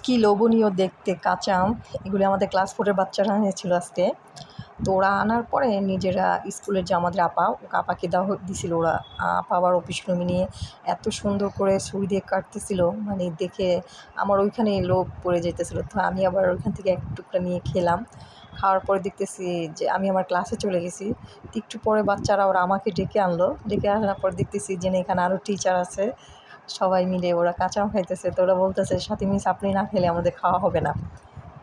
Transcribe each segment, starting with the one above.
কি লোভনীয় দেখতে কাঁচা আম। এগুলি আমাদের ক্লাস 4-এর বাচ্চারা এনেছিল আজকে। তো ওরা আনার পরে নিজেরা স্কুলের যে আমাদের আপা, আপাকে দিছিল ওরা। আপা আবার অফিস রুমে নিয়ে এত সুন্দর করে ছুরি দিয়ে কাটতেছিল, মানে দেখে আমার ওইখানে লোভ পড়ে যেতেছিলো। তো আমি আবার ওইখান থেকে এক টুকরা নিয়ে খেলাম। খাওয়ার পরে দেখতেছি যে আমি আমার ক্লাসে চলে গেছি। একটু পরে বাচ্চারা ওরা আমাকে ডেকে আনলো। ডেকে আনার পর দেখতেছি যে এখানে আরও টিচার আছে, সবাই মিলে ওরা কাঁচা আম খাইতেছে। তো ওরা বলতেছে, সাথী মিস আপনি না খেলে আমাদের খাওয়া হবে না।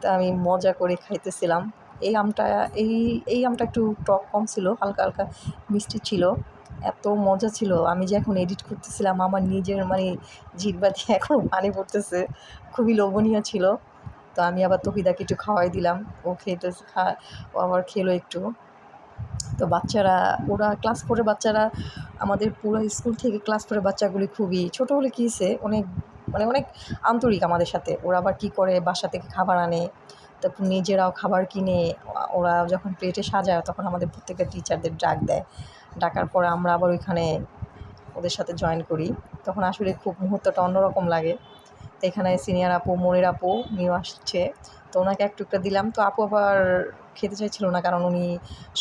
তো আমি মজা করে খাইতেছিলাম। এই আমটা এই এই আমটা একটু টক কম ছিল, হালকা হালকা মিষ্টি ছিল। এত মজা ছিল, আমি যে এখন এডিট করতেছিলাম আমার নিজের মানে জিহ্বা দিয়ে এখনও পানি পড়তেছে। খুবই লোভনীয় ছিল। তো আমি আবার তহিদাকে একটু খাওয়াই দিলাম। ও ও আবার খেলো একটু। তো বাচ্চারা ওরা ক্লাস 4-এর বাচ্চারা, আমাদের পুরো স্কুল থেকে ক্লাস 4-এর বাচ্চাগুলি খুবই ছোটো হলে কী হয়েছে, অনেক আন্তরিক আমাদের সাথে। ওরা আবার কী করে, বাসা থেকে খাবার আনে, তারপর নিজেরাও খাবার কিনে ওরা যখন প্লেটে সাজায় তখন আমাদের প্রত্যেকটা টিচারদের ডাক দেয়। ডাকার পরে আমরা আবার ওইখানে ওদের সাথে জয়েন করি। তখন আসলে খুব মুহূর্তটা অন্যরকম লাগে। তো এখানে সিনিয়র আপু, মনির আপু নিয়ে আসছে, তো ওনাকে এক টুকরা দিলাম। তো আপু আবার খেতে চাইছিল না, কারণ উনি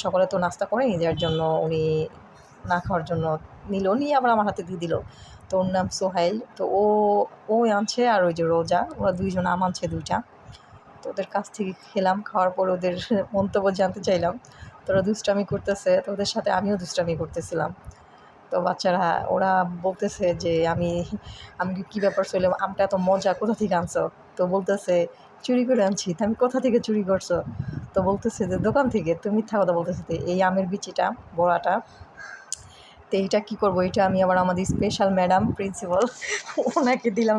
সকালে তো নাস্তা করেনি, যার জন্য উনি না খাওয়ার জন্য নিয়ে আবার আমার হাতে দিয়ে দিল। তো ওর নাম সোহাইল। তো ও আনছে, আর ওই যে রোজা, ওরা দুইজন আম আনছে 2টা। তো ওদের কাছ থেকে খেলাম। খাওয়ার পর ওদের মন্তব্য জানতে চাইলাম। তো ওরা দুষ্টামি করতেছে, তো ওদের সাথে আমিও দুষ্টামি করতেছিলাম। তো বাচ্চারা ওরা বলতেছে যে আমি কী ব্যাপার ছিল, আমটা এত মজা, কোথা থেকে আনছো? তো বলতেছে চুরি করে আনছি। তো আমি কোথা থেকে চুরি করছো? তো বলতেছে যে দোকান থেকে। তো মিথ্যা কথা বলতেছে। তো এই আমের বিচিটা বড়াটা, তো এইটা কী করবো, এটা আমি আবার আমাদের স্পেশাল ম্যাডাম প্রিন্সিপাল ওনাকে দিলাম।